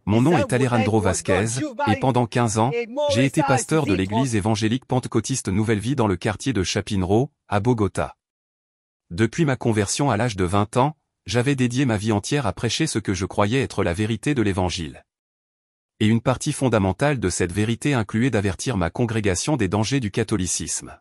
Mon nom est Alejandro Vasquez, et pendant 15 ans, j'ai été pasteur de l'église évangélique pentecôtiste Nouvelle Vie dans le quartier de Chapinero, à Bogota. Depuis ma conversion à l'âge de 20 ans, j'avais dédié ma vie entière à prêcher ce que je croyais être la vérité de l'Évangile. Et une partie fondamentale de cette vérité incluait d'avertir ma congrégation des dangers du catholicisme.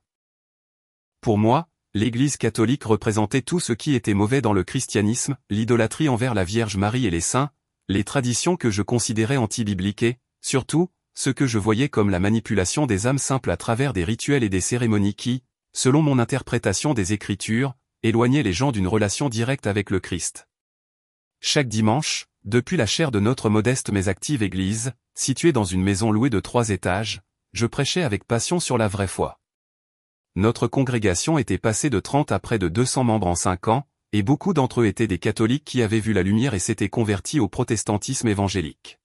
Pour moi, l'Église catholique représentait tout ce qui était mauvais dans le christianisme, l'idolâtrie envers la Vierge Marie et les saints, les traditions que je considérais anti-bibliques et, surtout, ce que je voyais comme la manipulation des âmes simples à travers des rituels et des cérémonies qui, selon mon interprétation des Écritures, éloignaient les gens d'une relation directe avec le Christ. Chaque dimanche, depuis la chaire de notre modeste mais active église, située dans une maison louée de 3 étages, je prêchais avec passion sur la vraie foi. Notre congrégation était passée de 30 à près de 200 membres en 5 ans, et beaucoup d'entre eux étaient des catholiques qui avaient vu la lumière et s'étaient convertis au protestantisme évangélique.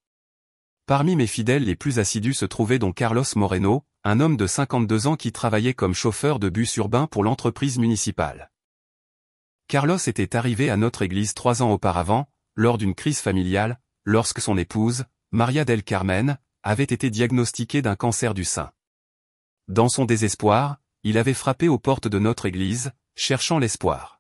Parmi mes fidèles les plus assidus se trouvait don Carlos Moreno, un homme de 52 ans qui travaillait comme chauffeur de bus urbain pour l'entreprise municipale. Carlos était arrivé à notre église 3 ans auparavant, lors d'une crise familiale, lorsque son épouse, Maria del Carmen, avait été diagnostiquée d'un cancer du sein. Dans son désespoir, il avait frappé aux portes de notre église, cherchant l'espoir.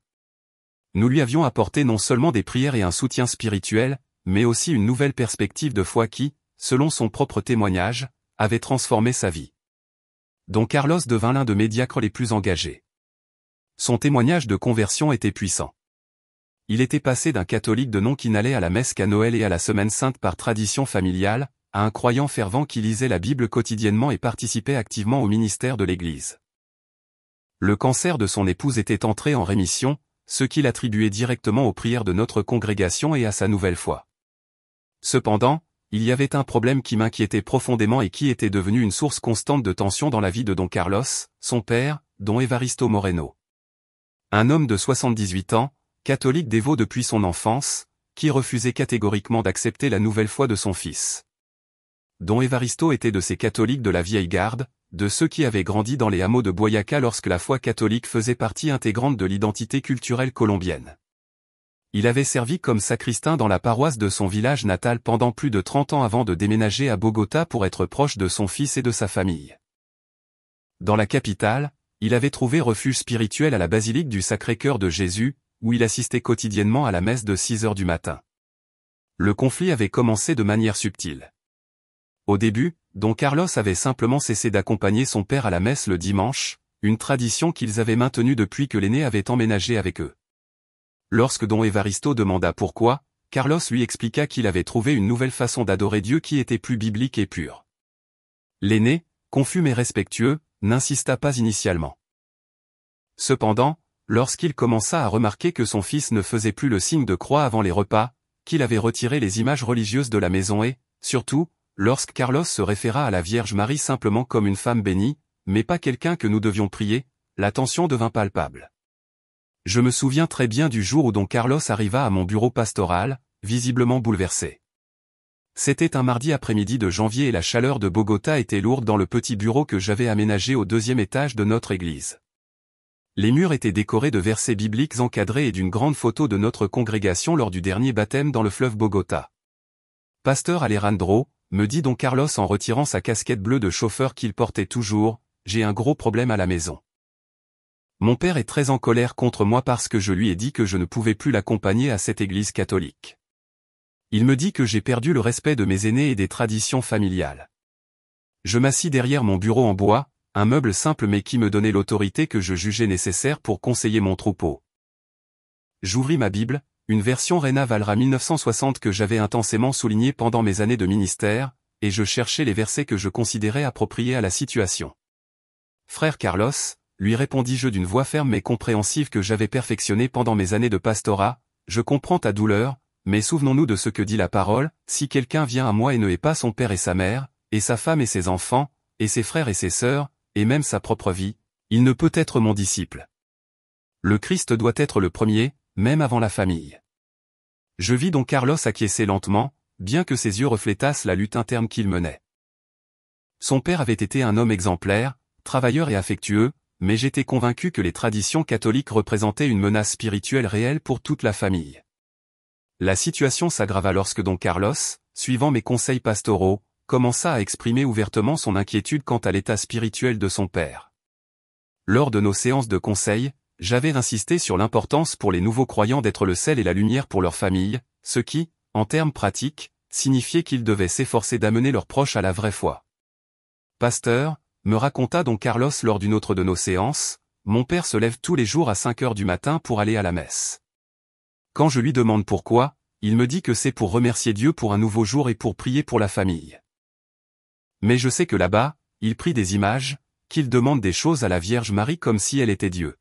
Nous lui avions apporté non seulement des prières et un soutien spirituel, mais aussi une nouvelle perspective de foi qui, selon son propre témoignage, avait transformé sa vie. Don Carlos devint l'un de mes diacres les plus engagés. Son témoignage de conversion était puissant. Il était passé d'un catholique de nom qui n'allait à la messe qu'à Noël et à la Semaine Sainte par tradition familiale, à un croyant fervent qui lisait la Bible quotidiennement et participait activement au ministère de l'Église. Le cancer de son épouse était entré en rémission, ce qu'il attribuait directement aux prières de notre congrégation et à sa nouvelle foi. Cependant, il y avait un problème qui m'inquiétait profondément et qui était devenu une source constante de tension dans la vie de don Carlos, son père, don Evaristo Moreno. Un homme de 78 ans, catholique dévot depuis son enfance, qui refusait catégoriquement d'accepter la nouvelle foi de son fils. Don Evaristo était de ces catholiques de la vieille garde, de ceux qui avaient grandi dans les hameaux de Boyaca lorsque la foi catholique faisait partie intégrante de l'identité culturelle colombienne. Il avait servi comme sacristain dans la paroisse de son village natal pendant plus de 30 ans avant de déménager à Bogota pour être proche de son fils et de sa famille. Dans la capitale, il avait trouvé refuge spirituel à la basilique du Sacré-Cœur de Jésus, où il assistait quotidiennement à la messe de 6 heures du matin. Le conflit avait commencé de manière subtile. Au début, don Carlos avait simplement cessé d'accompagner son père à la messe le dimanche, une tradition qu'ils avaient maintenue depuis que l'aîné avait emménagé avec eux. Lorsque don Evaristo demanda pourquoi, Carlos lui expliqua qu'il avait trouvé une nouvelle façon d'adorer Dieu qui était plus biblique et pure. L'aîné, confus mais respectueux, n'insista pas initialement. Cependant, lorsqu'il commença à remarquer que son fils ne faisait plus le signe de croix avant les repas, qu'il avait retiré les images religieuses de la maison et, surtout, lorsque Carlos se référa à la Vierge Marie simplement comme une femme bénie, mais pas quelqu'un que nous devions prier, la tension devint palpable. Je me souviens très bien du jour où don Carlos arriva à mon bureau pastoral, visiblement bouleversé. C'était un mardi après-midi de janvier et la chaleur de Bogota était lourde dans le petit bureau que j'avais aménagé au 2e étage de notre église. Les murs étaient décorés de versets bibliques encadrés et d'une grande photo de notre congrégation lors du dernier baptême dans le fleuve Bogota. Pasteur Alejandro, me dit don Carlos en retirant sa casquette bleue de chauffeur qu'il portait toujours, j'ai un gros problème à la maison. Mon père est très en colère contre moi parce que je lui ai dit que je ne pouvais plus l'accompagner à cette église catholique. Il me dit que j'ai perdu le respect de mes aînés et des traditions familiales. Je m'assis derrière mon bureau en bois, un meuble simple mais qui me donnait l'autorité que je jugeais nécessaire pour conseiller mon troupeau. J'ouvris ma Bible, une version Reina Valera 1960 que j'avais intensément soulignée pendant mes années de ministère, et je cherchais les versets que je considérais appropriés à la situation. Frère Carlos, lui répondis-je d'une voix ferme mais compréhensive que j'avais perfectionnée pendant mes années de pastorat, je comprends ta douleur, mais souvenons-nous de ce que dit la parole, si quelqu'un vient à moi et ne hait pas son père et sa mère, et sa femme et ses enfants, et ses frères et ses sœurs, et même sa propre vie, il ne peut être mon disciple. Le Christ doit être le premier, même avant la famille. Je vis don Carlos acquiescer lentement, bien que ses yeux reflétassent la lutte interne qu'il menait. Son père avait été un homme exemplaire, travailleur et affectueux, mais j'étais convaincu que les traditions catholiques représentaient une menace spirituelle réelle pour toute la famille. La situation s'aggrava lorsque don Carlos, suivant mes conseils pastoraux, commença à exprimer ouvertement son inquiétude quant à l'état spirituel de son père. Lors de nos séances de conseil, j'avais insisté sur l'importance pour les nouveaux croyants d'être le sel et la lumière pour leur famille, ce qui, en termes pratiques, signifiait qu'ils devaient s'efforcer d'amener leurs proches à la vraie foi. Pasteur, me raconta don Carlos lors d'une autre de nos séances, mon père se lève tous les jours à 5 heures du matin pour aller à la messe. Quand je lui demande pourquoi, il me dit que c'est pour remercier Dieu pour un nouveau jour et pour prier pour la famille. Mais je sais que là-bas, il prie des images, qu'il demande des choses à la Vierge Marie comme si elle était Dieu.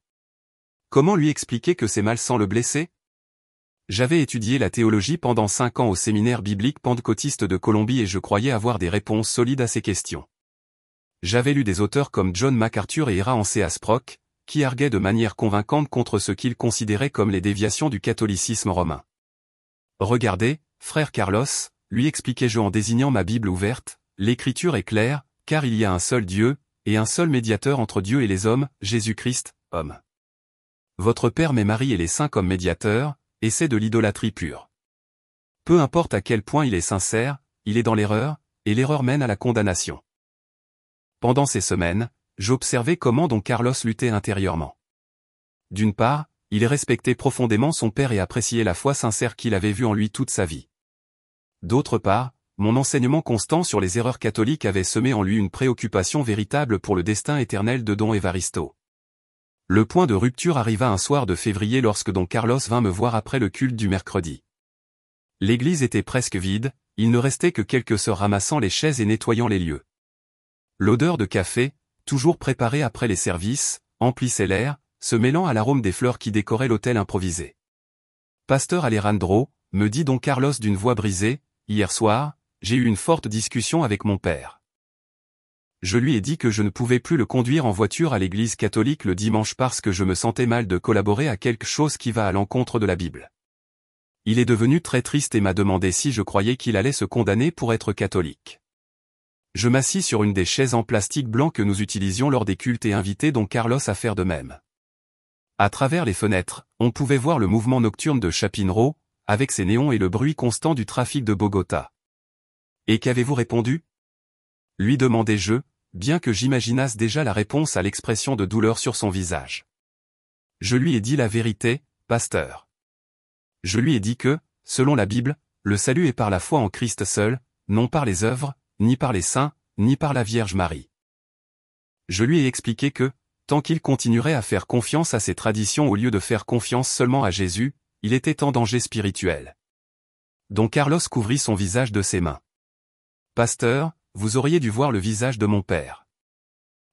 Comment lui expliquer que c'est mal sans le blesser? J'avais étudié la théologie pendant 5 ans au séminaire biblique pentecôtiste de Colombie et je croyais avoir des réponses solides à ces questions. J'avais lu des auteurs comme John MacArthur et Ira Asprock, qui arguaient de manière convaincante contre ce qu'ils considéraient comme les déviations du catholicisme romain. Regardez, frère Carlos, lui expliquai-je en désignant ma Bible ouverte, l'écriture est claire, car il y a un seul Dieu, et un seul médiateur entre Dieu et les hommes, Jésus-Christ, homme. Votre Père met Marie et les saints comme médiateurs, et c'est de l'idolâtrie pure. Peu importe à quel point il est sincère, il est dans l'erreur, et l'erreur mène à la condamnation. Pendant ces semaines, j'observais comment don Carlos luttait intérieurement. D'une part, il respectait profondément son père et appréciait la foi sincère qu'il avait vue en lui toute sa vie. D'autre part, mon enseignement constant sur les erreurs catholiques avait semé en lui une préoccupation véritable pour le destin éternel de don Évaristo. Le point de rupture arriva un soir de février lorsque don Carlos vint me voir après le culte du mercredi. L'église était presque vide, il ne restait que quelques sœurs ramassant les chaises et nettoyant les lieux. L'odeur de café, toujours préparé après les services, emplissait l'air, se mêlant à l'arôme des fleurs qui décoraient l'autel improvisé. Pasteur Alejandro, me dit don Carlos d'une voix brisée, hier soir, j'ai eu une forte discussion avec mon père. Je lui ai dit que je ne pouvais plus le conduire en voiture à l'église catholique le dimanche parce que je me sentais mal de collaborer à quelque chose qui va à l'encontre de la Bible. Il est devenu très triste et m'a demandé si je croyais qu'il allait se condamner pour être catholique. Je m'assis sur une des chaises en plastique blanc que nous utilisions lors des cultes et invitai don Carlos à faire de même. À travers les fenêtres, on pouvait voir le mouvement nocturne de Chapinero, avec ses néons et le bruit constant du trafic de Bogota. Et qu'avez-vous répondu? Lui demandai-je, bien que j'imaginasse déjà la réponse à l'expression de douleur sur son visage. Je lui ai dit la vérité, pasteur. Je lui ai dit que, selon la Bible, le salut est par la foi en Christ seul, non par les œuvres, ni par les saints, ni par la Vierge Marie. Je lui ai expliqué que, tant qu'il continuerait à faire confiance à ses traditions au lieu de faire confiance seulement à Jésus, il était en danger spirituel. Don Carlos couvrit son visage de ses mains. Pasteur, vous auriez dû voir le visage de mon père.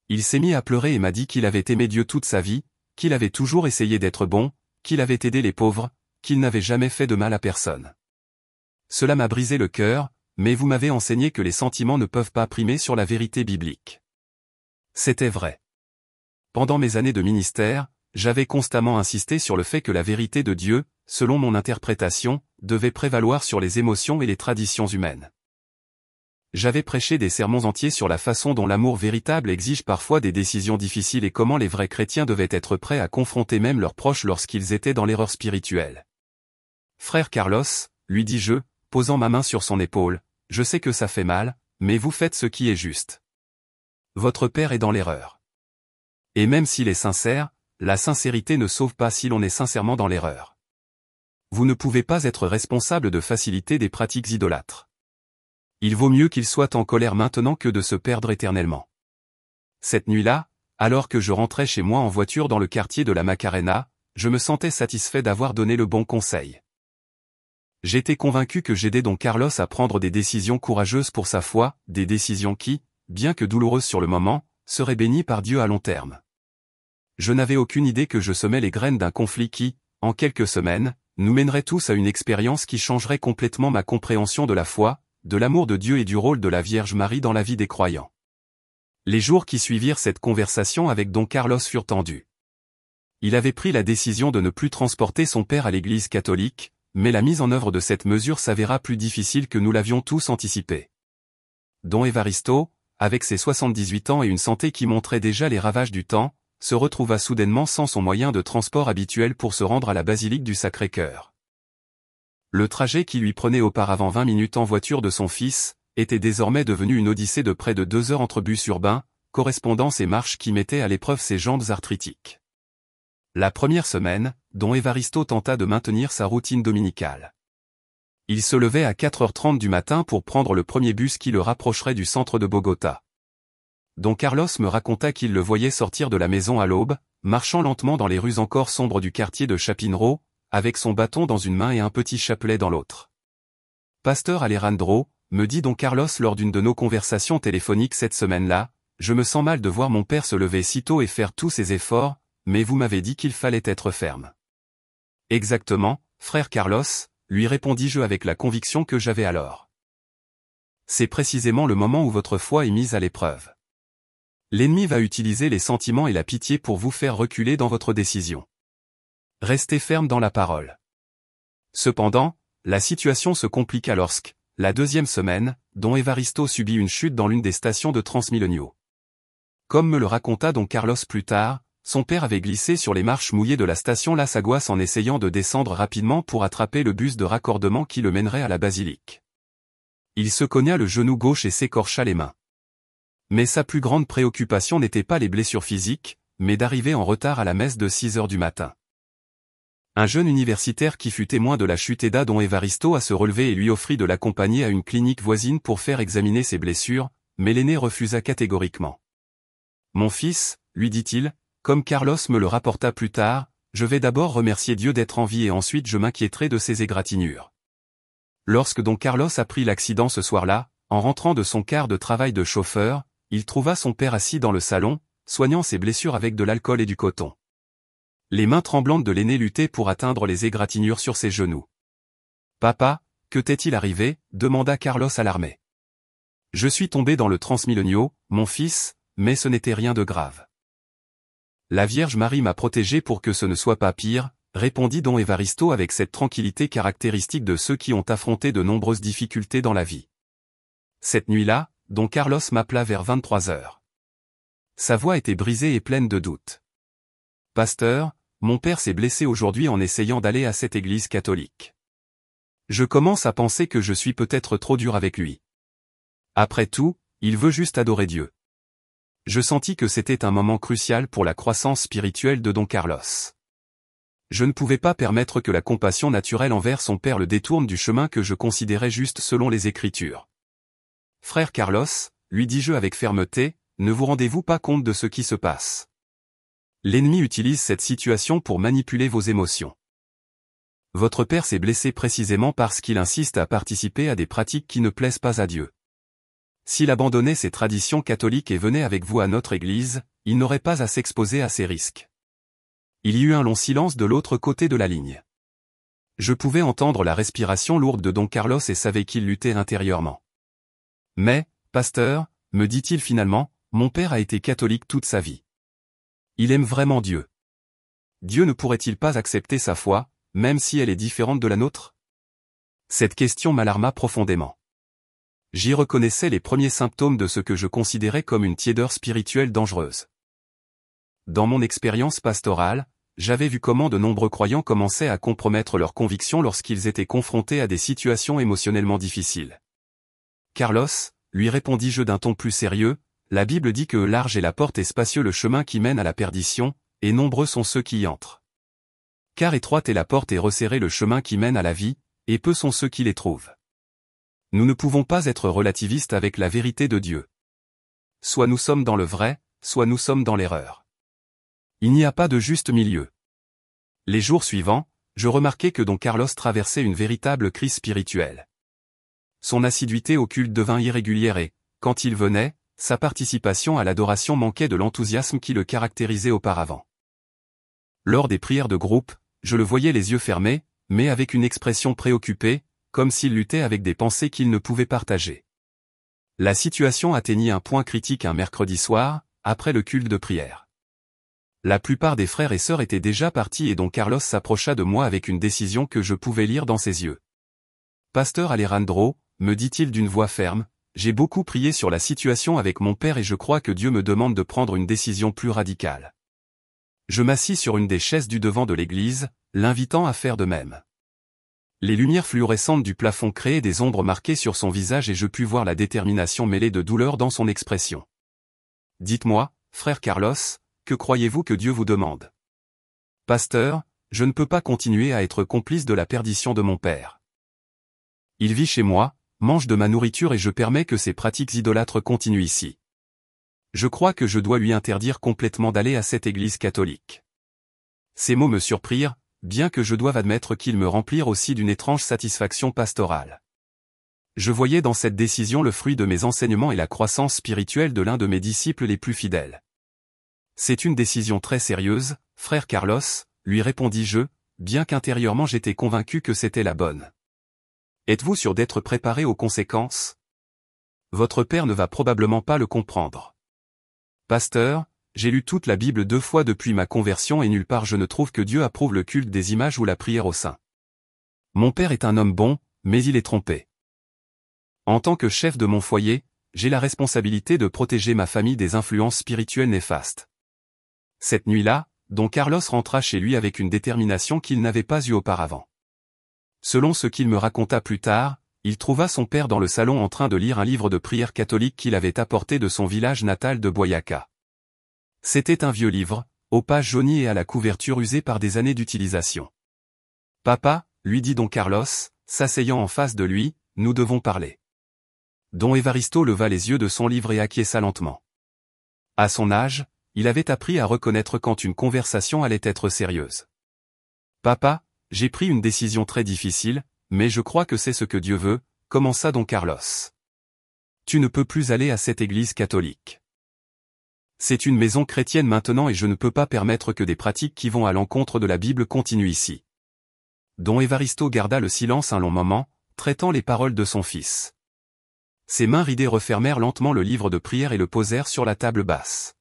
Il s'est mis à pleurer et m'a dit qu'il avait aimé Dieu toute sa vie, qu'il avait toujours essayé d'être bon, qu'il avait aidé les pauvres, qu'il n'avait jamais fait de mal à personne. Cela m'a brisé le cœur, mais vous m'avez enseigné que les sentiments ne peuvent pas primer sur la vérité biblique. C'était vrai. Pendant mes années de ministère, j'avais constamment insisté sur le fait que la vérité de Dieu, selon mon interprétation, devait prévaloir sur les émotions et les traditions humaines. J'avais prêché des sermons entiers sur la façon dont l'amour véritable exige parfois des décisions difficiles et comment les vrais chrétiens devaient être prêts à confronter même leurs proches lorsqu'ils étaient dans l'erreur spirituelle. Frère Carlos, lui dis-je, posant ma main sur son épaule, je sais que ça fait mal, mais vous faites ce qui est juste. Votre père est dans l'erreur. Et même s'il est sincère, la sincérité ne sauve pas si l'on est sincèrement dans l'erreur. Vous ne pouvez pas être responsable de faciliter des pratiques idolâtres. Il vaut mieux qu'il soit en colère maintenant que de se perdre éternellement. Cette nuit-là, alors que je rentrais chez moi en voiture dans le quartier de la Macarena, je me sentais satisfait d'avoir donné le bon conseil. J'étais convaincu que j'aidais don Carlos à prendre des décisions courageuses pour sa foi, des décisions qui, bien que douloureuses sur le moment, seraient bénies par Dieu à long terme. Je n'avais aucune idée que je semais les graines d'un conflit qui, en quelques semaines, nous mènerait tous à une expérience qui changerait complètement ma compréhension de la foi, de l'amour de Dieu et du rôle de la Vierge Marie dans la vie des croyants. Les jours qui suivirent cette conversation avec don Carlos furent tendus. Il avait pris la décision de ne plus transporter son père à l'église catholique, mais la mise en œuvre de cette mesure s'avéra plus difficile que nous l'avions tous anticipé. Don Évaristo, avec ses 78 ans et une santé qui montrait déjà les ravages du temps, se retrouva soudainement sans son moyen de transport habituel pour se rendre à la basilique du Sacré-Cœur. Le trajet qui lui prenait auparavant 20 minutes en voiture de son fils, était désormais devenu une odyssée de près de 2 heures entre bus urbains, correspondances et marches qui mettaient à l'épreuve ses jambes arthritiques. La première semaine, Don Evaristo tenta de maintenir sa routine dominicale. Il se levait à 4h30 du matin pour prendre le premier bus qui le rapprocherait du centre de Bogota. Don Carlos me raconta qu'il le voyait sortir de la maison à l'aube, marchant lentement dans les rues encore sombres du quartier de Chapinero, avec son bâton dans une main et un petit chapelet dans l'autre. Pasteur Alejandro, me dit Don Carlos lors d'une de nos conversations téléphoniques cette semaine-là, je me sens mal de voir mon père se lever si tôt et faire tous ses efforts, mais vous m'avez dit qu'il fallait être ferme. Exactement, frère Carlos, lui répondis-je avec la conviction que j'avais alors. C'est précisément le moment où votre foi est mise à l'épreuve. L'ennemi va utiliser les sentiments et la pitié pour vous faire reculer dans votre décision. Restez ferme dans la parole. Cependant, la situation se compliqua lorsque, la deuxième semaine, Don Evaristo subit une chute dans l'une des stations de Transmilenio. Comme me le raconta Don Carlos plus tard, son père avait glissé sur les marches mouillées de la station Las Aguas en essayant de descendre rapidement pour attraper le bus de raccordement qui le mènerait à la basilique. Il se cogna le genou gauche et s'écorcha les mains. Mais sa plus grande préoccupation n'était pas les blessures physiques, mais d'arriver en retard à la messe de 6 heures du matin. Un jeune universitaire qui fut témoin de la chute aida Don Evaristo à se relever et lui offrit de l'accompagner à une clinique voisine pour faire examiner ses blessures, mais l'aîné refusa catégoriquement. « Mon fils, lui dit-il, comme Carlos me le rapporta plus tard, je vais d'abord remercier Dieu d'être en vie et ensuite je m'inquiéterai de ses égratignures. » Lorsque Don Carlos apprit l'accident ce soir-là, en rentrant de son quart de travail de chauffeur, il trouva son père assis dans le salon, soignant ses blessures avec de l'alcool et du coton. Les mains tremblantes de l'aîné luttaient pour atteindre les égratignures sur ses genoux. « Papa, que t'est-il arrivé ?» demanda Carlos alarmé. « Je suis tombé dans le Transmilenio, mon fils, mais ce n'était rien de grave. La Vierge Marie m'a protégé pour que ce ne soit pas pire, » répondit Don Evaristo avec cette tranquillité caractéristique de ceux qui ont affronté de nombreuses difficultés dans la vie. Cette nuit-là, Don Carlos m'appela vers 23 heures. Sa voix était brisée et pleine de doutes. « Pasteur, mon père s'est blessé aujourd'hui en essayant d'aller à cette église catholique. Je commence à penser que je suis peut-être trop dur avec lui. Après tout, il veut juste adorer Dieu. » Je sentis que c'était un moment crucial pour la croissance spirituelle de Don Carlos. Je ne pouvais pas permettre que la compassion naturelle envers son père le détourne du chemin que je considérais juste selon les Écritures. « Frère Carlos, lui dis-je avec fermeté, ne vous rendez-vous pas compte de ce qui se passe? L'ennemi utilise cette situation pour manipuler vos émotions. Votre père s'est blessé précisément parce qu'il insiste à participer à des pratiques qui ne plaisent pas à Dieu. S'il abandonnait ses traditions catholiques et venait avec vous à notre église, il n'aurait pas à s'exposer à ces risques. » Il y eut un long silence de l'autre côté de la ligne. Je pouvais entendre la respiration lourde de Don Carlos et savais qu'il luttait intérieurement. « Mais, pasteur, me dit-il finalement, mon père a été catholique toute sa vie. Il aime vraiment Dieu. Dieu ne pourrait-il pas accepter sa foi, même si elle est différente de la nôtre? » Cette question m'alarma profondément. J'y reconnaissais les premiers symptômes de ce que je considérais comme une tiédeur spirituelle dangereuse. Dans mon expérience pastorale, j'avais vu comment de nombreux croyants commençaient à compromettre leurs convictions lorsqu'ils étaient confrontés à des situations émotionnellement difficiles. « Carlos, lui répondis-je d'un ton plus sérieux, la Bible dit que large est la porte et spacieux le chemin qui mène à la perdition, et nombreux sont ceux qui y entrent. Car étroite est la porte et resserré le chemin qui mène à la vie, et peu sont ceux qui les trouvent. Nous ne pouvons pas être relativistes avec la vérité de Dieu. Soit nous sommes dans le vrai, soit nous sommes dans l'erreur. Il n'y a pas de juste milieu. » Les jours suivants, je remarquai que Don Carlos traversait une véritable crise spirituelle. Son assiduité au culte devint irrégulière et, quand il venait, sa participation à l'adoration manquait de l'enthousiasme qui le caractérisait auparavant. Lors des prières de groupe, je le voyais les yeux fermés, mais avec une expression préoccupée, comme s'il luttait avec des pensées qu'il ne pouvait partager. La situation atteignit un point critique un mercredi soir, après le culte de prière. La plupart des frères et sœurs étaient déjà partis et Don Carlos s'approcha de moi avec une décision que je pouvais lire dans ses yeux. « Pasteur Alejandro, me dit-il d'une voix ferme, j'ai beaucoup prié sur la situation avec mon père et je crois que Dieu me demande de prendre une décision plus radicale. » Je m'assis sur une des chaises du devant de l'église, l'invitant à faire de même. Les lumières fluorescentes du plafond créaient des ombres marquées sur son visage et je pus voir la détermination mêlée de douleur dans son expression. « Dites-moi, frère Carlos, que croyez-vous que Dieu vous demande ? » « Pasteur, je ne peux pas continuer à être complice de la perdition de mon père. Il vit chez moi, mange de ma nourriture et je permets que ses pratiques idolâtres continuent ici. Je crois que je dois lui interdire complètement d'aller à cette église catholique. » Ces mots me surprirent, bien que je doive admettre qu'ils me remplirent aussi d'une étrange satisfaction pastorale. Je voyais dans cette décision le fruit de mes enseignements et la croissance spirituelle de l'un de mes disciples les plus fidèles. « C'est une décision très sérieuse, frère Carlos, » lui répondis-je, bien qu'intérieurement j'étais convaincu que c'était la bonne. « Êtes-vous sûr d'être préparé aux conséquences ? Votre père ne va probablement pas le comprendre. »« Pasteur, j'ai lu toute la Bible 2 fois depuis ma conversion et nulle part je ne trouve que Dieu approuve le culte des images ou la prière au saint. Mon père est un homme bon, mais il est trompé. En tant que chef de mon foyer, j'ai la responsabilité de protéger ma famille des influences spirituelles néfastes. » Cette nuit-là, Don Carlos rentra chez lui avec une détermination qu'il n'avait pas eue auparavant. Selon ce qu'il me raconta plus tard, il trouva son père dans le salon en train de lire un livre de prière catholique qu'il avait apporté de son village natal de Boyaca. C'était un vieux livre, aux pages jaunies et à la couverture usée par des années d'utilisation. « Papa, » lui dit Don Carlos, s'asseyant en face de lui, « nous devons parler. » Don Evaristo leva les yeux de son livre et acquiesça lentement. À son âge, il avait appris à reconnaître quand une conversation allait être sérieuse. « Papa, j'ai pris une décision très difficile, mais je crois que c'est ce que Dieu veut, » commença Don Carlos. « Tu ne peux plus aller à cette église catholique. C'est une maison chrétienne maintenant et je ne peux pas permettre que des pratiques qui vont à l'encontre de la Bible continuent ici. » Don Evaristo garda le silence un long moment, traitant les paroles de son fils. Ses mains ridées refermèrent lentement le livre de prière et le posèrent sur la table basse.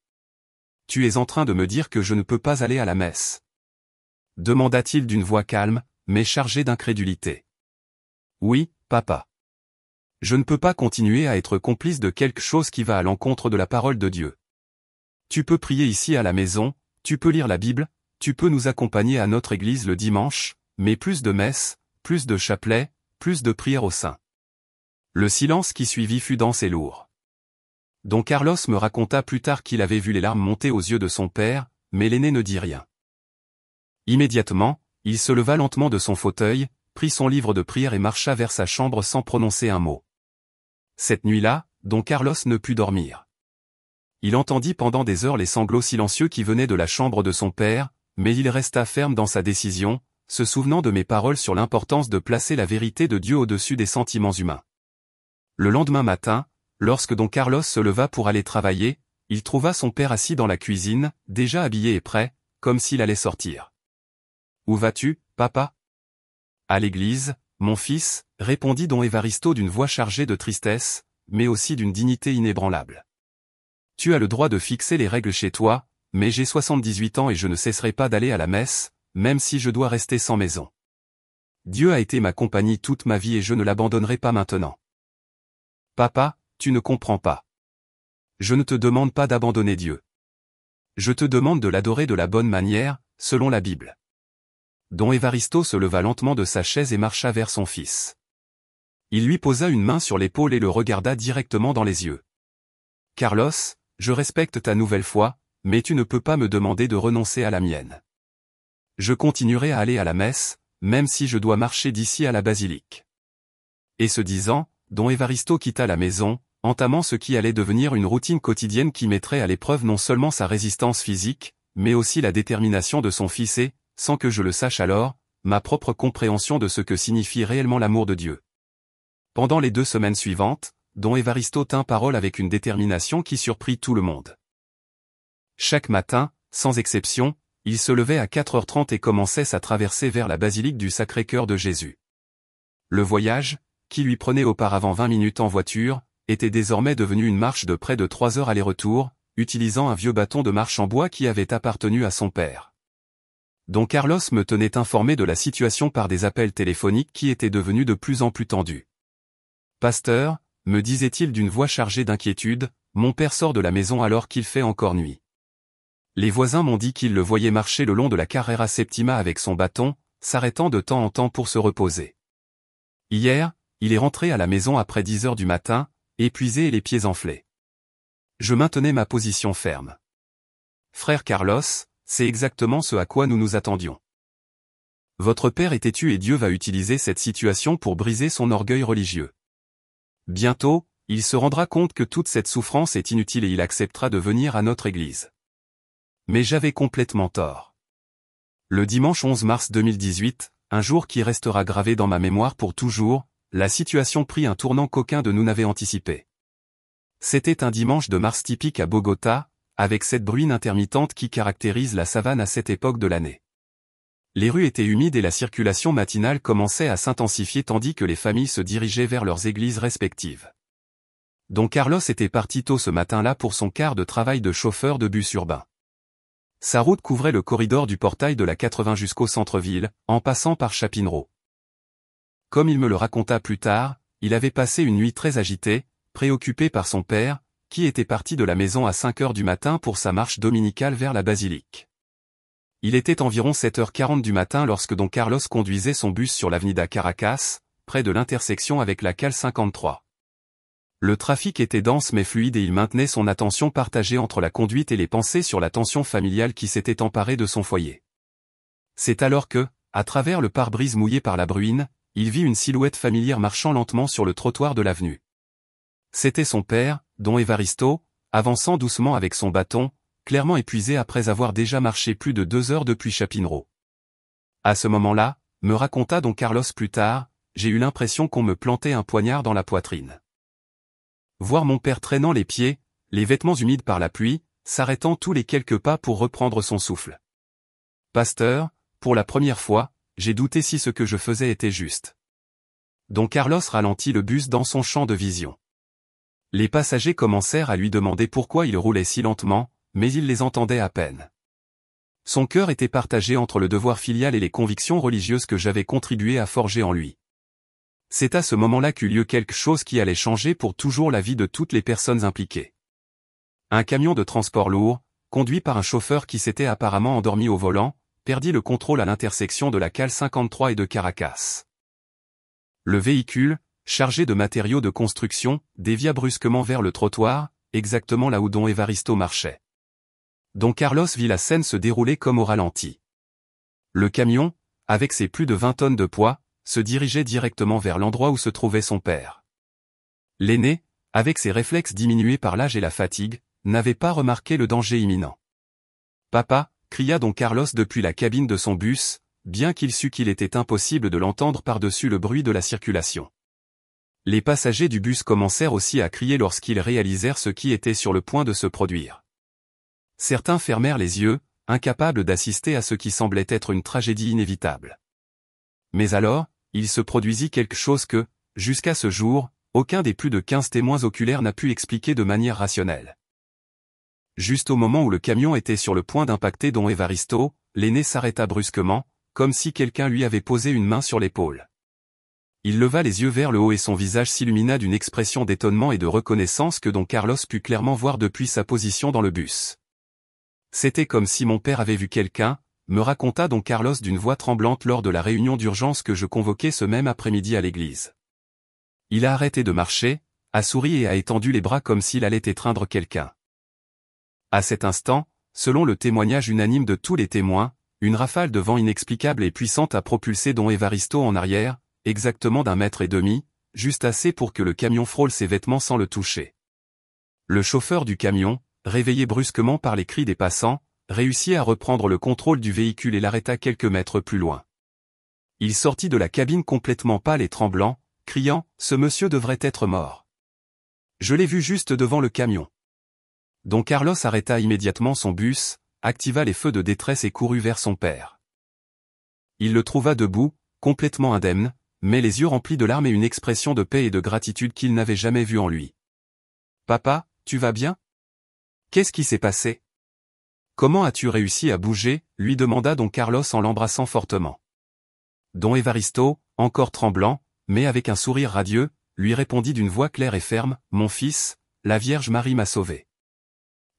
« Tu es en train de me dire que je ne peux pas aller à la messe ? » demanda-t-il d'une voix calme, mais chargée d'incrédulité. « Oui, papa. Je ne peux pas continuer à être complice de quelque chose qui va à l'encontre de la parole de Dieu. Tu peux prier ici à la maison, tu peux lire la Bible, tu peux nous accompagner à notre église le dimanche, mais plus de messes, plus de chapelets, plus de prières au saint. » Le silence qui suivit fut dense et lourd. Don Carlos me raconta plus tard qu'il avait vu les larmes monter aux yeux de son père, mais l'aîné ne dit rien. Immédiatement, il se leva lentement de son fauteuil, prit son livre de prière et marcha vers sa chambre sans prononcer un mot. Cette nuit-là, Don Carlos ne put dormir. Il entendit pendant des heures les sanglots silencieux qui venaient de la chambre de son père, mais il resta ferme dans sa décision, se souvenant de mes paroles sur l'importance de placer la vérité de Dieu au-dessus des sentiments humains. Le lendemain matin, lorsque Don Carlos se leva pour aller travailler, il trouva son père assis dans la cuisine, déjà habillé et prêt, comme s'il allait sortir. « Où vas-tu, papa ? » « À l'église, mon fils, » répondit Don Evaristo d'une voix chargée de tristesse, mais aussi d'une dignité inébranlable. « Tu as le droit de fixer les règles chez toi, mais j'ai 78 ans et je ne cesserai pas d'aller à la messe, même si je dois rester sans maison. Dieu a été ma compagnie toute ma vie et je ne l'abandonnerai pas maintenant. » « Papa, tu ne comprends pas. Je ne te demande pas d'abandonner Dieu. Je te demande de l'adorer de la bonne manière, selon la Bible. » Don Evaristo se leva lentement de sa chaise et marcha vers son fils. Il lui posa une main sur l'épaule et le regarda directement dans les yeux. « Carlos, je respecte ta nouvelle foi, mais tu ne peux pas me demander de renoncer à la mienne. Je continuerai à aller à la messe, même si je dois marcher d'ici à la basilique. » Et ce disant, Don Evaristo quitta la maison, entamant ce qui allait devenir une routine quotidienne qui mettrait à l'épreuve non seulement sa résistance physique, mais aussi la détermination de son fils et, sans que je le sache alors, ma propre compréhension de ce que signifie réellement l'amour de Dieu. Pendant les 2 semaines suivantes, Don Evaristo tint parole avec une détermination qui surprit tout le monde. Chaque matin, sans exception, il se levait à 4h30 et commençait sa traversée vers la basilique du Sacré-Cœur de Jésus. Le voyage, qui lui prenait auparavant 20 minutes en voiture, était désormais devenu une marche de près de 3 heures aller-retour, utilisant un vieux bâton de marche en bois qui avait appartenu à son père. Don Carlos me tenait informé de la situation par des appels téléphoniques qui étaient devenus de plus en plus tendus. « Pasteur, » me disait-il d'une voix chargée d'inquiétude, « mon père sort de la maison alors qu'il fait encore nuit. Les voisins m'ont dit qu'ils le voyaient marcher le long de la Carrera Septima avec son bâton, s'arrêtant de temps en temps pour se reposer. Hier, il est rentré à la maison après 10 heures du matin, épuisé et les pieds enflés. Je maintenais ma position ferme. Frère Carlos, c'est exactement ce à quoi nous nous attendions. Votre père est têtu et Dieu va utiliser cette situation pour briser son orgueil religieux. Bientôt, il se rendra compte que toute cette souffrance est inutile et il acceptera de venir à notre église. Mais j'avais complètement tort. Le dimanche 11 mars 2018, un jour qui restera gravé dans ma mémoire pour toujours, la situation prit un tournant qu'aucun de nous n'avait anticipé. C'était un dimanche de mars typique à Bogota, avec cette bruine intermittente qui caractérise la savane à cette époque de l'année. Les rues étaient humides et la circulation matinale commençait à s'intensifier tandis que les familles se dirigeaient vers leurs églises respectives. Don Carlos était parti tôt ce matin-là pour son quart de travail de chauffeur de bus urbain. Sa route couvrait le corridor du portail de la 80 jusqu'au centre-ville, en passant par Chapinero. Comme il me le raconta plus tard, il avait passé une nuit très agitée, préoccupé par son père, qui était parti de la maison à 5 heures du matin pour sa marche dominicale vers la basilique. Il était environ 7h40 du matin lorsque Don Carlos conduisait son bus sur l'avenida Caracas, près de l'intersection avec la cale 53. Le trafic était dense mais fluide et il maintenait son attention partagée entre la conduite et les pensées sur la tension familiale qui s'était emparée de son foyer. C'est alors que, à travers le pare-brise mouillé par la bruine, il vit une silhouette familière marchant lentement sur le trottoir de l'avenue. C'était son père, Don Evaristo, avançant doucement avec son bâton, clairement épuisé après avoir déjà marché plus de 2 heures depuis Chapinero. À ce moment-là, me raconta Don Carlos plus tard, j'ai eu l'impression qu'on me plantait un poignard dans la poitrine. Voir mon père traînant les pieds, les vêtements humides par la pluie, s'arrêtant tous les quelques pas pour reprendre son souffle. Pasteur, pour la première fois, j'ai douté si ce que je faisais était juste. Don Carlos ralentit le bus dans son champ de vision. Les passagers commencèrent à lui demander pourquoi il roulait si lentement, mais il les entendait à peine. Son cœur était partagé entre le devoir filial et les convictions religieuses que j'avais contribué à forger en lui. C'est à ce moment-là qu'eut lieu quelque chose qui allait changer pour toujours la vie de toutes les personnes impliquées. Un camion de transport lourd, conduit par un chauffeur qui s'était apparemment endormi au volant, perdit le contrôle à l'intersection de la cale 53 et de Caracas. Le véhicule, chargé de matériaux de construction, dévia brusquement vers le trottoir, exactement là où Don Evaristo marchait. Don Carlos vit la scène se dérouler comme au ralenti. Le camion, avec ses plus de 20 tonnes de poids, se dirigeait directement vers l'endroit où se trouvait son père. L'aîné, avec ses réflexes diminués par l'âge et la fatigue, n'avait pas remarqué le danger imminent. « Papa » cria Don Carlos depuis la cabine de son bus, bien qu'il sût qu'il était impossible de l'entendre par-dessus le bruit de la circulation. Les passagers du bus commencèrent aussi à crier lorsqu'ils réalisèrent ce qui était sur le point de se produire. Certains fermèrent les yeux, incapables d'assister à ce qui semblait être une tragédie inévitable. Mais alors, il se produisit quelque chose que, jusqu'à ce jour, aucun des plus de 15 témoins oculaires n'a pu expliquer de manière rationnelle. Juste au moment où le camion était sur le point d'impacter Don Evaristo, l'aîné s'arrêta brusquement, comme si quelqu'un lui avait posé une main sur l'épaule. Il leva les yeux vers le haut et son visage s'illumina d'une expression d'étonnement et de reconnaissance que Don Carlos put clairement voir depuis sa position dans le bus. C'était comme si mon père avait vu quelqu'un, me raconta Don Carlos d'une voix tremblante lors de la réunion d'urgence que je convoquais ce même après-midi à l'église. Il a arrêté de marcher, a souri et a étendu les bras comme s'il allait étreindre quelqu'un. À cet instant, selon le témoignage unanime de tous les témoins, une rafale de vent inexplicable et puissante a propulsé Don Evaristo en arrière, exactement d'1,5 mètre, juste assez pour que le camion frôle ses vêtements sans le toucher. Le chauffeur du camion, réveillé brusquement par les cris des passants, réussit à reprendre le contrôle du véhicule et l'arrêta quelques mètres plus loin. Il sortit de la cabine complètement pâle et tremblant, criant « Ce monsieur devrait être mort. Je l'ai vu juste devant le camion. » Don Carlos arrêta immédiatement son bus, activa les feux de détresse et courut vers son père. Il le trouva debout, complètement indemne, mais les yeux remplis de larmes et une expression de paix et de gratitude qu'il n'avait jamais vue en lui. « Papa, tu vas bien? Qu'est-ce qui s'est passé? Comment as-tu réussi à bouger ?» lui demanda Don Carlos en l'embrassant fortement. Don Evaristo, encore tremblant, mais avec un sourire radieux, lui répondit d'une voix claire et ferme, « Mon fils, la Vierge Marie m'a sauvé.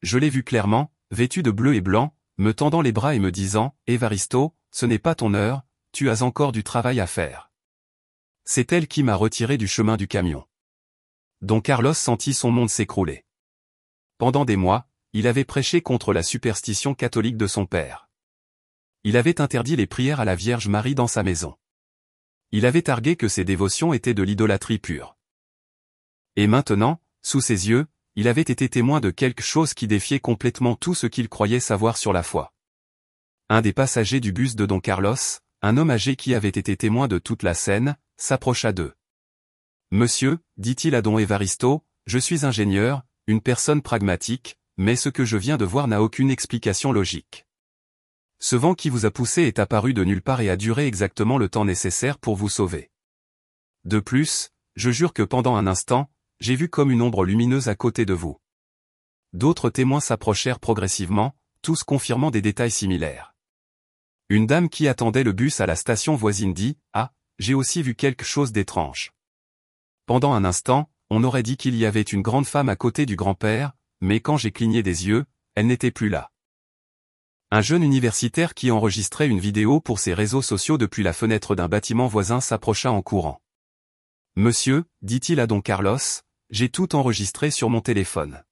Je l'ai vu clairement, vêtu de bleu et blanc, me tendant les bras et me disant, « Evaristo, ce n'est pas ton heure, tu as encore du travail à faire. » C'est elle qui m'a retiré du chemin du camion. Don Carlos sentit son monde s'écrouler. Pendant des mois, il avait prêché contre la superstition catholique de son père. Il avait interdit les prières à la Vierge Marie dans sa maison. Il avait argué que ses dévotions étaient de l'idolâtrie pure. Et maintenant, sous ses yeux, il avait été témoin de quelque chose qui défiait complètement tout ce qu'il croyait savoir sur la foi. Un des passagers du bus de Don Carlos, un homme âgé qui avait été témoin de toute la scène, s'approcha d'eux. « Monsieur, dit-il à Don Evaristo, je suis ingénieur, une personne pragmatique, mais ce que je viens de voir n'a aucune explication logique. Ce vent qui vous a poussé est apparu de nulle part et a duré exactement le temps nécessaire pour vous sauver. De plus, je jure que pendant un instant, j'ai vu comme une ombre lumineuse à côté de vous. » D'autres témoins s'approchèrent progressivement, tous confirmant des détails similaires. Une dame qui attendait le bus à la station voisine dit « Ah, j'ai aussi vu quelque chose d'étrange. Pendant un instant, on aurait dit qu'il y avait une grande femme à côté du grand-père, mais quand j'ai cligné des yeux, elle n'était plus là. » Un jeune universitaire qui enregistrait une vidéo pour ses réseaux sociaux depuis la fenêtre d'un bâtiment voisin s'approcha en courant. « Monsieur, dit-il à Don Carlos, j'ai tout enregistré sur mon téléphone.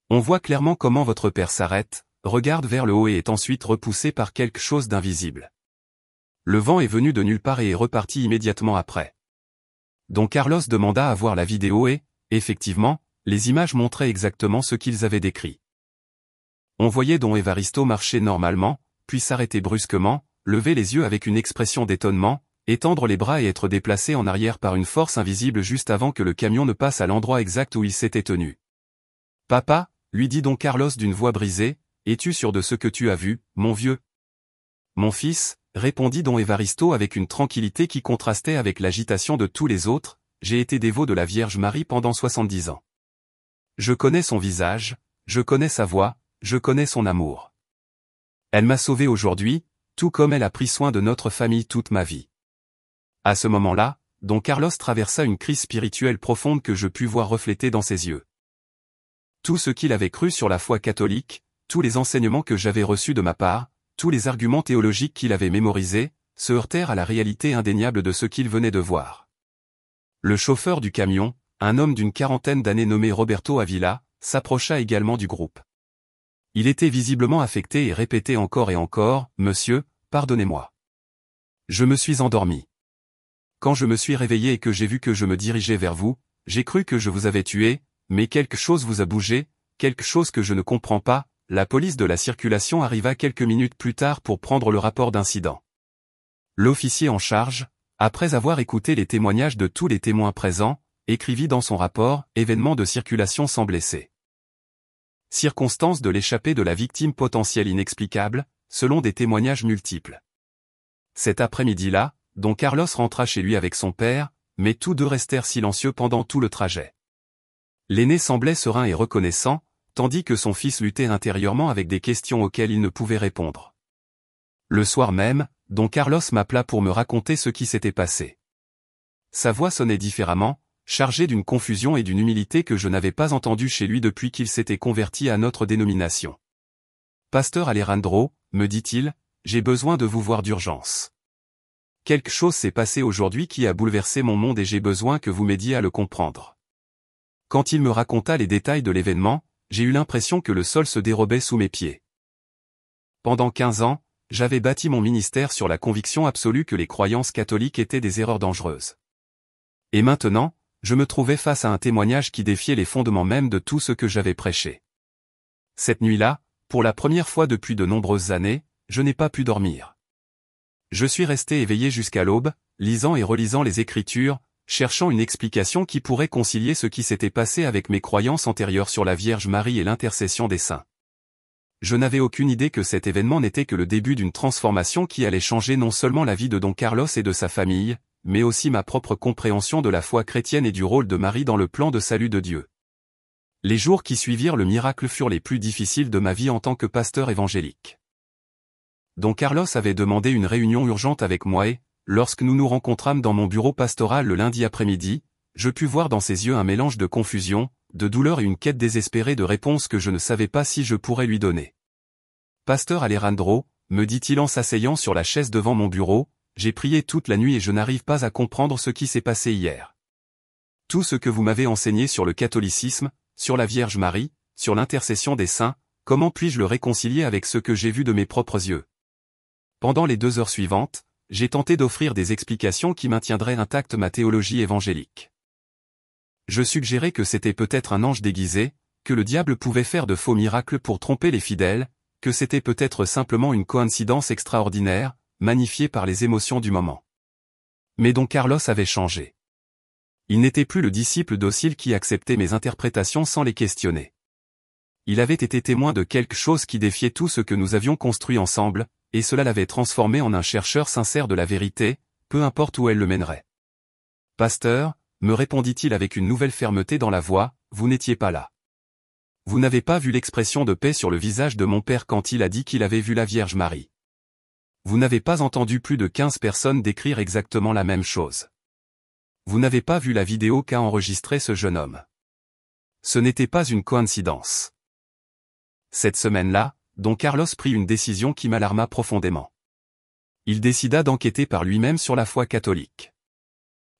On voit clairement comment votre père s'arrête, regarde vers le haut et est ensuite repoussé par quelque chose d'invisible. Le vent est venu de nulle part et est reparti immédiatement après. » Don Carlos demanda à voir la vidéo et, effectivement, les images montraient exactement ce qu'ils avaient décrit. On voyait Don Evaristo marcher normalement, puis s'arrêter brusquement, lever les yeux avec une expression d'étonnement, étendre les bras et être déplacé en arrière par une force invisible juste avant que le camion ne passe à l'endroit exact où il s'était tenu. « Papa, lui dit Don Carlos d'une voix brisée, es-tu sûr de ce que tu as vu, mon vieux ? » « Mon fils, répondit Don Evaristo avec une tranquillité qui contrastait avec l'agitation de tous les autres, j'ai été dévot de la Vierge Marie pendant 70 ans. Je connais son visage, je connais sa voix, je connais son amour. Elle m'a sauvé aujourd'hui, tout comme elle a pris soin de notre famille toute ma vie. » À ce moment-là, Don Carlos traversa une crise spirituelle profonde que je pus voir reflétée dans ses yeux. Tout ce qu'il avait cru sur la foi catholique, tous les enseignements que j'avais reçus de ma part, tous les arguments théologiques qu'il avait mémorisés, se heurtèrent à la réalité indéniable de ce qu'il venait de voir. Le chauffeur du camion, un homme d'une quarantaine d'années nommé Roberto Avila, s'approcha également du groupe. Il était visiblement affecté et répétait encore et encore, « Monsieur, pardonnez-moi. Je me suis endormi. Quand je me suis réveillé et que j'ai vu que je me dirigeais vers vous, j'ai cru que je vous avais tué, mais quelque chose vous a bougé, quelque chose que je ne comprends pas. » La police de la circulation arriva quelques minutes plus tard pour prendre le rapport d'incident. L'officier en charge, après avoir écouté les témoignages de tous les témoins présents, écrivit dans son rapport « Événement de circulation sans blessés. Circonstances de l'échappée de la victime potentielle inexplicable, selon des témoignages multiples. » Cet après-midi-là, Don Carlos rentra chez lui avec son père, mais tous deux restèrent silencieux pendant tout le trajet. L'aîné semblait serein et reconnaissant, tandis que son fils luttait intérieurement avec des questions auxquelles il ne pouvait répondre. Le soir même, Don Carlos m'appela pour me raconter ce qui s'était passé. Sa voix sonnait différemment, chargée d'une confusion et d'une humilité que je n'avais pas entendue chez lui depuis qu'il s'était converti à notre dénomination. « Pasteur Alejandro, me dit-il, j'ai besoin de vous voir d'urgence. Quelque chose s'est passé aujourd'hui qui a bouleversé mon monde et j'ai besoin que vous m'aidiez à le comprendre. » Quand il me raconta les détails de l'événement, j'ai eu l'impression que le sol se dérobait sous mes pieds. Pendant 15 ans, j'avais bâti mon ministère sur la conviction absolue que les croyances catholiques étaient des erreurs dangereuses. Et maintenant, je me trouvais face à un témoignage qui défiait les fondements mêmes de tout ce que j'avais prêché. Cette nuit-là, pour la première fois depuis de nombreuses années, je n'ai pas pu dormir. Je suis resté éveillé jusqu'à l'aube, lisant et relisant les Écritures, cherchant une explication qui pourrait concilier ce qui s'était passé avec mes croyances antérieures sur la Vierge Marie et l'intercession des saints. Je n'avais aucune idée que cet événement n'était que le début d'une transformation qui allait changer non seulement la vie de Don Carlos et de sa famille, mais aussi ma propre compréhension de la foi chrétienne et du rôle de Marie dans le plan de salut de Dieu. Les jours qui suivirent le miracle furent les plus difficiles de ma vie en tant que pasteur évangélique. Don Carlos avait demandé une réunion urgente avec moi et, lorsque nous nous rencontrâmes dans mon bureau pastoral le lundi après-midi, je pus voir dans ses yeux un mélange de confusion, de douleur et une quête désespérée de réponses que je ne savais pas si je pourrais lui donner. « Pasteur Alejandro, me dit-il en s'asseyant sur la chaise devant mon bureau, j'ai prié toute la nuit et je n'arrive pas à comprendre ce qui s'est passé hier. Tout ce que vous m'avez enseigné sur le catholicisme, sur la Vierge Marie, sur l'intercession des saints, comment puis-je le réconcilier avec ce que j'ai vu de mes propres yeux? Pendant les 2 heures suivantes, j'ai tenté d'offrir des explications qui maintiendraient intacte ma théologie évangélique. Je suggérais que c'était peut-être un ange déguisé, que le diable pouvait faire de faux miracles pour tromper les fidèles, que c'était peut-être simplement une coïncidence extraordinaire, magnifiée par les émotions du moment. Mais Don Carlos avait changé. Il n'était plus le disciple docile qui acceptait mes interprétations sans les questionner. Il avait été témoin de quelque chose qui défiait tout ce que nous avions construit ensemble, et cela l'avait transformé en un chercheur sincère de la vérité, peu importe où elle le mènerait. « Pasteur », me répondit-il avec une nouvelle fermeté dans la voix, « vous n'étiez pas là. Vous n'avez pas vu l'expression de paix sur le visage de mon père quand il a dit qu'il avait vu la Vierge Marie. Vous n'avez pas entendu plus de 15 personnes décrire exactement la même chose. Vous n'avez pas vu la vidéo qu'a enregistrée ce jeune homme. Ce n'était pas une coïncidence. » Cette semaine-là, Don Carlos prit une décision qui m'alarma profondément. Il décida d'enquêter par lui-même sur la foi catholique.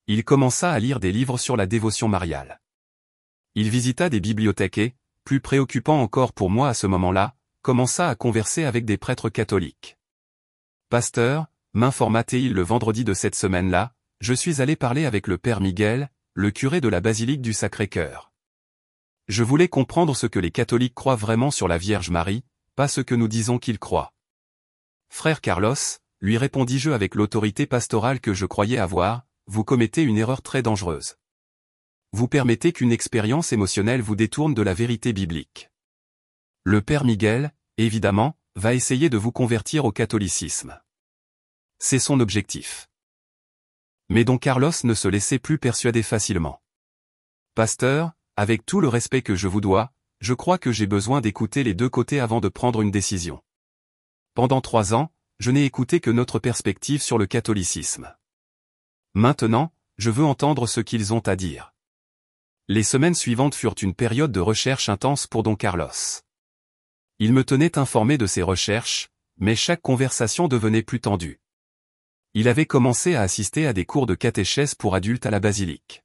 Il commença à lire des livres sur la dévotion mariale. Il visita des bibliothèques et, plus préoccupant encore pour moi à ce moment-là, commença à converser avec des prêtres catholiques. « Pasteur », m'informa-t-il le vendredi de cette semaine-là, je suis allé parler avec le père Miguel, le curé de la basilique du Sacré-Cœur. Je voulais comprendre ce que les catholiques croient vraiment sur la Vierge Marie, pas ce que nous disons qu'ils croient. Frère Carlos, lui répondis-je avec l'autorité pastorale que je croyais avoir, vous commettez une erreur très dangereuse. Vous permettez qu'une expérience émotionnelle vous détourne de la vérité biblique. Le père Miguel, évidemment, va essayer de vous convertir au catholicisme. C'est son objectif. Mais Don Carlos ne se laissait plus persuader facilement. Pasteur, avec tout le respect que je vous dois, je crois que j'ai besoin d'écouter les 2 côtés avant de prendre une décision. Pendant 3 ans, je n'ai écouté que notre perspective sur le catholicisme. Maintenant, je veux entendre ce qu'ils ont à dire. Les semaines suivantes furent une période de recherche intense pour Don Carlos. Il me tenait informé de ses recherches, mais chaque conversation devenait plus tendue. Il avait commencé à assister à des cours de catéchèse pour adultes à la basilique.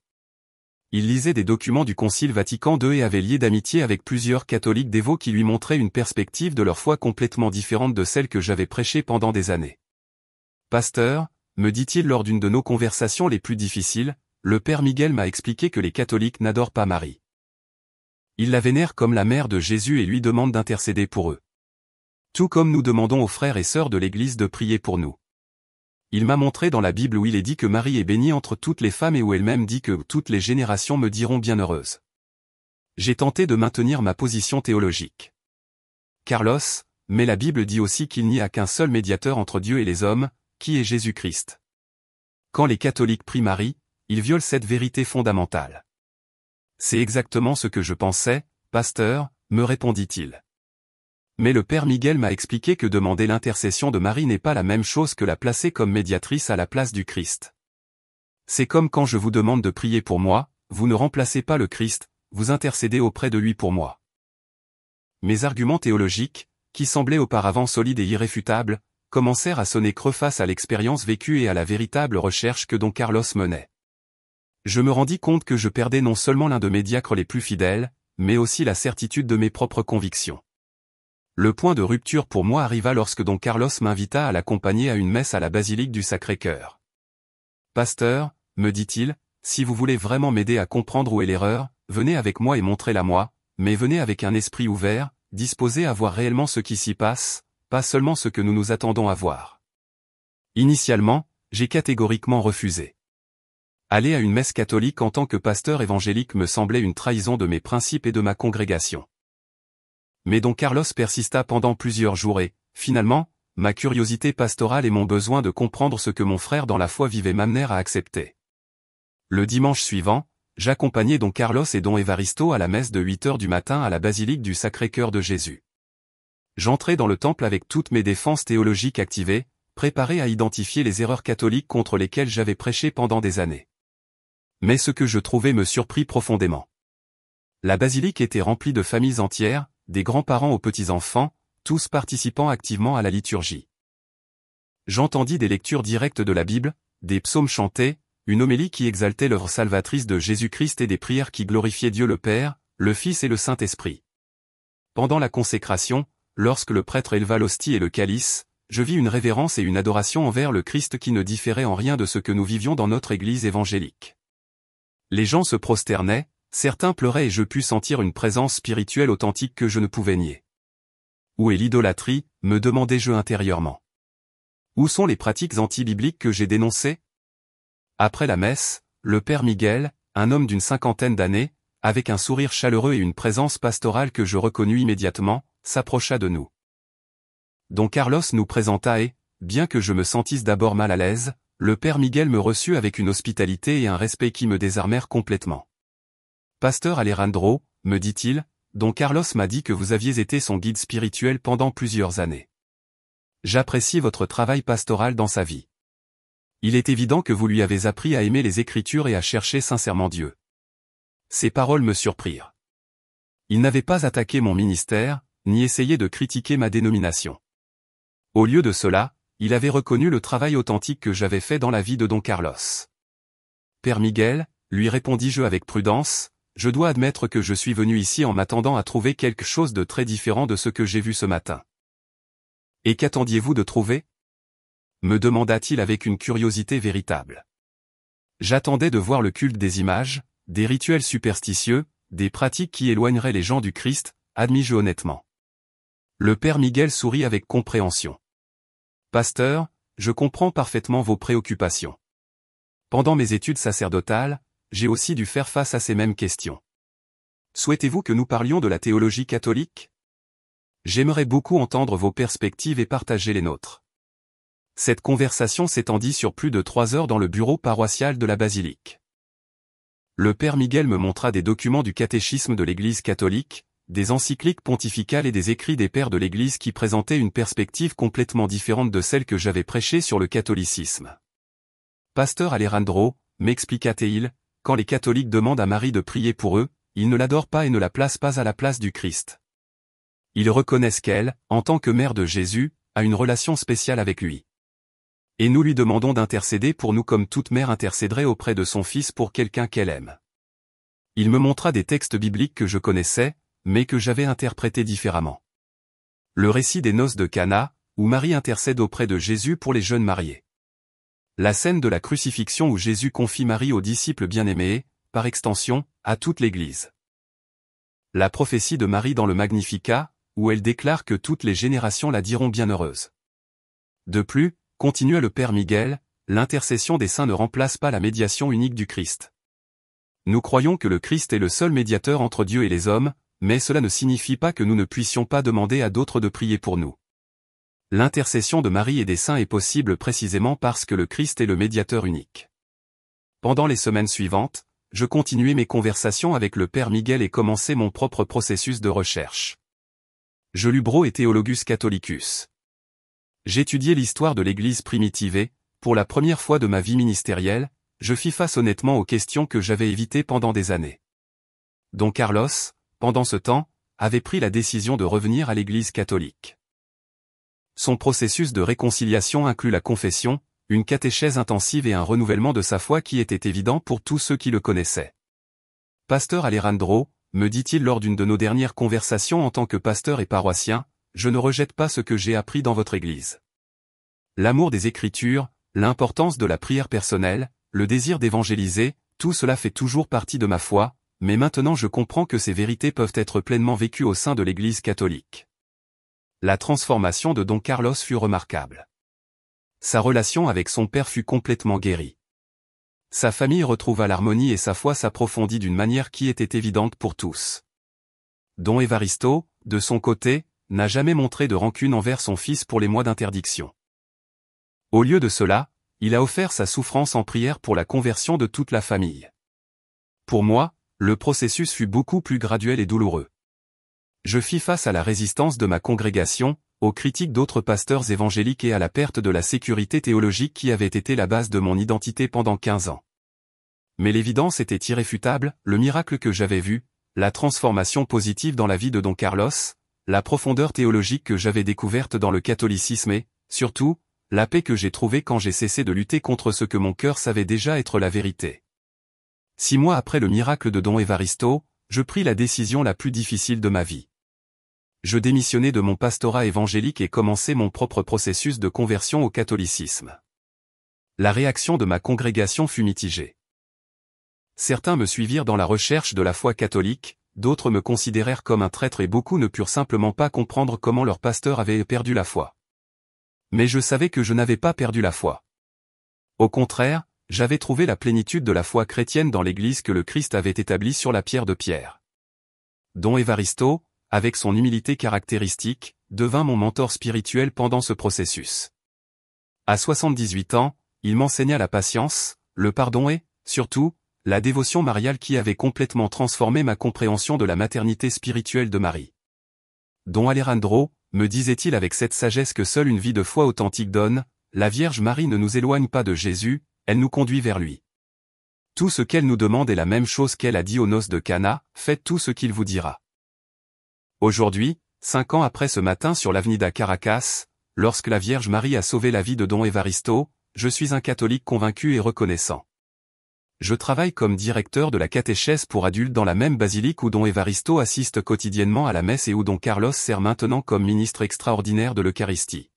Il lisait des documents du Concile Vatican II et avait lié d'amitié avec plusieurs catholiques dévots qui lui montraient une perspective de leur foi complètement différente de celle que j'avais prêchée pendant des années. « Pasteur », me dit-il lors d'une de nos conversations les plus difficiles, le père Miguel m'a expliqué que les catholiques n'adorent pas Marie. Ils la vénèrent comme la mère de Jésus et lui demandent d'intercéder pour eux. Tout comme nous demandons aux frères et sœurs de l'Église de prier pour nous. Il m'a montré dans la Bible où il est dit que Marie est bénie entre toutes les femmes et où elle-même dit que toutes les générations me diront bienheureuse. J'ai tenté de maintenir ma position théologique. Carlos, mais la Bible dit aussi qu'il n'y a qu'un seul médiateur entre Dieu et les hommes, qui est Jésus-Christ. Quand les catholiques prient Marie, ils violent cette vérité fondamentale. C'est exactement ce que je pensais, pasteur, me répondit-il. Mais le père Miguel m'a expliqué que demander l'intercession de Marie n'est pas la même chose que la placer comme médiatrice à la place du Christ. C'est comme quand je vous demande de prier pour moi, vous ne remplacez pas le Christ, vous intercédez auprès de lui pour moi. Mes arguments théologiques, qui semblaient auparavant solides et irréfutables, commencèrent à sonner creux face à l'expérience vécue et à la véritable recherche que Don Carlos menait. Je me rendis compte que je perdais non seulement l'un de mes diacres les plus fidèles, mais aussi la certitude de mes propres convictions. Le point de rupture pour moi arriva lorsque Don Carlos m'invita à l'accompagner à une messe à la basilique du Sacré-Cœur. « Pasteur », me dit-il, « si vous voulez vraiment m'aider à comprendre où est l'erreur, venez avec moi et montrez-la moi, mais venez avec un esprit ouvert, disposé à voir réellement ce qui s'y passe, pas seulement ce que nous nous attendons à voir. » Initialement, j'ai catégoriquement refusé. Aller à une messe catholique en tant que pasteur évangélique me semblait une trahison de mes principes et de ma congrégation. Mais Don Carlos persista pendant plusieurs jours et, finalement, ma curiosité pastorale et mon besoin de comprendre ce que mon frère dans la foi vivait m'amenèrent à accepter. Le dimanche suivant, j'accompagnai Don Carlos et Don Evaristo à la messe de 8 heures du matin à la basilique du Sacré-Cœur de Jésus. J'entrai dans le temple avec toutes mes défenses théologiques activées, préparé à identifier les erreurs catholiques contre lesquelles j'avais prêché pendant des années. Mais ce que je trouvais me surprit profondément. La basilique était remplie de familles entières, des grands-parents aux petits-enfants, tous participant activement à la liturgie. J'entendis des lectures directes de la Bible, des psaumes chantés, une homélie qui exaltait l'œuvre salvatrice de Jésus-Christ et des prières qui glorifiaient Dieu le Père, le Fils et le Saint-Esprit. Pendant la consécration, lorsque le prêtre éleva l'hostie et le calice, je vis une révérence et une adoration envers le Christ qui ne différaient en rien de ce que nous vivions dans notre Église évangélique. Les gens se prosternaient, certains pleuraient et je pus sentir une présence spirituelle authentique que je ne pouvais nier. Où est l'idolâtrie, me demandai-je intérieurement. Où sont les pratiques anti-bibliques que j'ai dénoncées? Après la messe, le père Miguel, un homme d'une 50aine d'années, avec un sourire chaleureux et une présence pastorale que je reconnus immédiatement, s'approcha de nous. Don Carlos nous présenta et, bien que je me sentisse d'abord mal à l'aise, le père Miguel me reçut avec une hospitalité et un respect qui me désarmèrent complètement. Pasteur Alejandro, me dit-il, Don Carlos m'a dit que vous aviez été son guide spirituel pendant plusieurs années. J'apprécie votre travail pastoral dans sa vie. Il est évident que vous lui avez appris à aimer les Écritures et à chercher sincèrement Dieu. Ces paroles me surprirent. Il n'avait pas attaqué mon ministère, ni essayé de critiquer ma dénomination. Au lieu de cela, il avait reconnu le travail authentique que j'avais fait dans la vie de Don Carlos. Père Miguel, lui répondis-je avec prudence, je dois admettre que je suis venu ici en m'attendant à trouver quelque chose de très différent de ce que j'ai vu ce matin. Et qu'attendiez-vous de trouver? Me demanda-t-il avec une curiosité véritable. J'attendais de voir le culte des images, des rituels superstitieux, des pratiques qui éloigneraient les gens du Christ, admis-je honnêtement. Le père Miguel sourit avec compréhension. Pasteur, je comprends parfaitement vos préoccupations. Pendant mes études sacerdotales, j'ai aussi dû faire face à ces mêmes questions. Souhaitez-vous que nous parlions de la théologie catholique? J'aimerais beaucoup entendre vos perspectives et partager les nôtres. Cette conversation s'étendit sur plus de 3 heures dans le bureau paroissial de la basilique. Le père Miguel me montra des documents du catéchisme de l'Église catholique, des encycliques pontificales et des écrits des pères de l'Église qui présentaient une perspective complètement différente de celle que j'avais prêchée sur le catholicisme. Pasteur Alejandro, m'expliqua-t-il, quand les catholiques demandent à Marie de prier pour eux, ils ne l'adorent pas et ne la placent pas à la place du Christ. Ils reconnaissent qu'elle, en tant que mère de Jésus, a une relation spéciale avec lui. Et nous lui demandons d'intercéder pour nous comme toute mère intercéderait auprès de son fils pour quelqu'un qu'elle aime. Il me montra des textes bibliques que je connaissais, mais que j'avais interprétés différemment. Le récit des noces de Cana, où Marie intercède auprès de Jésus pour les jeunes mariés. La scène de la crucifixion où Jésus confie Marie aux disciples bien-aimés, par extension, à toute l'Église. La prophétie de Marie dans le Magnificat, où elle déclare que toutes les générations la diront bienheureuse. De plus, continua le père Miguel, l'intercession des saints ne remplace pas la médiation unique du Christ. Nous croyons que le Christ est le seul médiateur entre Dieu et les hommes, mais cela ne signifie pas que nous ne puissions pas demander à d'autres de prier pour nous. L'intercession de Marie et des saints est possible précisément parce que le Christ est le médiateur unique. Pendant les semaines suivantes, je continuai mes conversations avec le père Miguel et commençai mon propre processus de recherche. Je lus Bro et Theologus Catholicus. J'étudiais l'histoire de l'Église primitive et, pour la première fois de ma vie ministérielle, je fis face honnêtement aux questions que j'avais évitées pendant des années. Don Carlos, pendant ce temps, avait pris la décision de revenir à l'Église catholique. Son processus de réconciliation inclut la confession, une catéchèse intensive et un renouvellement de sa foi qui était évident pour tous ceux qui le connaissaient. Pasteur Alejandro, me dit-il lors d'une de nos dernières conversations en tant que pasteur et paroissien, je ne rejette pas ce que j'ai appris dans votre Église. L'amour des Écritures, l'importance de la prière personnelle, le désir d'évangéliser, tout cela fait toujours partie de ma foi, mais maintenant je comprends que ces vérités peuvent être pleinement vécues au sein de l'Église catholique. La transformation de Don Carlos fut remarquable. Sa relation avec son père fut complètement guérie. Sa famille retrouva l'harmonie et sa foi s'approfondit d'une manière qui était évidente pour tous. Don Evaristo, de son côté, n'a jamais montré de rancune envers son fils pour les mois d'interdiction. Au lieu de cela, il a offert sa souffrance en prière pour la conversion de toute la famille. Pour moi, le processus fut beaucoup plus graduel et douloureux. Je fis face à la résistance de ma congrégation, aux critiques d'autres pasteurs évangéliques et à la perte de la sécurité théologique qui avait été la base de mon identité pendant 15 ans. Mais l'évidence était irréfutable, le miracle que j'avais vu, la transformation positive dans la vie de Don Carlos, la profondeur théologique que j'avais découverte dans le catholicisme et, surtout, la paix que j'ai trouvée quand j'ai cessé de lutter contre ce que mon cœur savait déjà être la vérité. 6 mois après le miracle de Don Evaristo, je pris la décision la plus difficile de ma vie. Je démissionnai de mon pastorat évangélique et commençai mon propre processus de conversion au catholicisme. La réaction de ma congrégation fut mitigée. Certains me suivirent dans la recherche de la foi catholique, d'autres me considérèrent comme un traître et beaucoup ne purent simplement pas comprendre comment leur pasteur avait perdu la foi. Mais je savais que je n'avais pas perdu la foi. Au contraire, j'avais trouvé la plénitude de la foi chrétienne dans l'Église que le Christ avait établie sur la pierre de Pierre. Don Evaristo, avec son humilité caractéristique, devint mon mentor spirituel pendant ce processus. À 78 ans, il m'enseigna la patience, le pardon et, surtout, la dévotion mariale qui avait complètement transformé ma compréhension de la maternité spirituelle de Marie. Don Alejandro, me disait-il avec cette sagesse que seule une vie de foi authentique donne, la Vierge Marie ne nous éloigne pas de Jésus, elle nous conduit vers lui. Tout ce qu'elle nous demande est la même chose qu'elle a dit aux noces de Cana, faites tout ce qu'il vous dira. Aujourd'hui, 5 ans après ce matin sur l'Avenida Caracas, lorsque la Vierge Marie a sauvé la vie de Don Evaristo, je suis un catholique convaincu et reconnaissant. Je travaille comme directeur de la catéchèse pour adultes dans la même basilique où Don Evaristo assiste quotidiennement à la messe et où Don Carlos sert maintenant comme ministre extraordinaire de l'Eucharistie.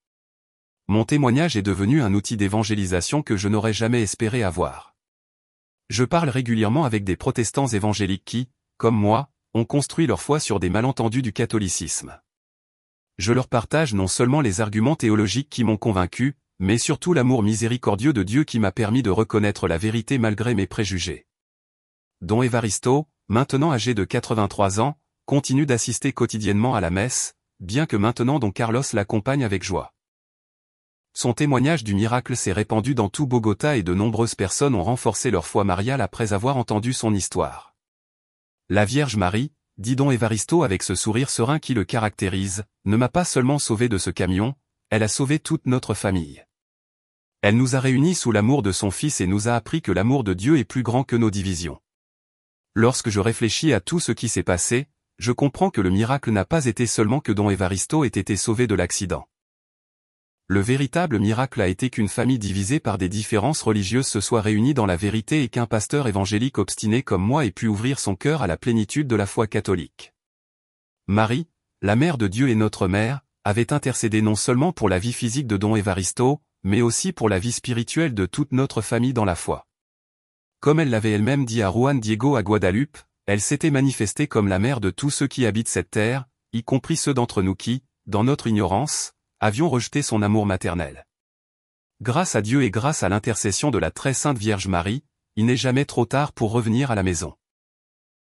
Mon témoignage est devenu un outil d'évangélisation que je n'aurais jamais espéré avoir. Je parle régulièrement avec des protestants évangéliques qui, comme moi, ont construit leur foi sur des malentendus du catholicisme. Je leur partage non seulement les arguments théologiques qui m'ont convaincu, mais surtout l'amour miséricordieux de Dieu qui m'a permis de reconnaître la vérité malgré mes préjugés. Don Evaristo, maintenant âgé de 83 ans, continue d'assister quotidiennement à la messe, bien que maintenant Don Carlos l'accompagne avec joie. Son témoignage du miracle s'est répandu dans tout Bogota et de nombreuses personnes ont renforcé leur foi mariale après avoir entendu son histoire. La Vierge Marie, dit Don Evaristo avec ce sourire serein qui le caractérise, ne m'a pas seulement sauvé de ce camion, elle a sauvé toute notre famille. Elle nous a réunis sous l'amour de son Fils et nous a appris que l'amour de Dieu est plus grand que nos divisions. Lorsque je réfléchis à tout ce qui s'est passé, je comprends que le miracle n'a pas été seulement que Don Evaristo ait été sauvé de l'accident. Le véritable miracle a été qu'une famille divisée par des différences religieuses se soit réunie dans la vérité et qu'un pasteur évangélique obstiné comme moi ait pu ouvrir son cœur à la plénitude de la foi catholique. Marie, la mère de Dieu et notre mère, avait intercédé non seulement pour la vie physique de Don Evaristo, mais aussi pour la vie spirituelle de toute notre famille dans la foi. Comme elle l'avait elle-même dit à Juan Diego à Guadalupe, elle s'était manifestée comme la mère de tous ceux qui habitent cette terre, y compris ceux d'entre nous qui, dans notre ignorance, avions rejeté son amour maternel. Grâce à Dieu et grâce à l'intercession de la très sainte Vierge Marie, il n'est jamais trop tard pour revenir à la maison.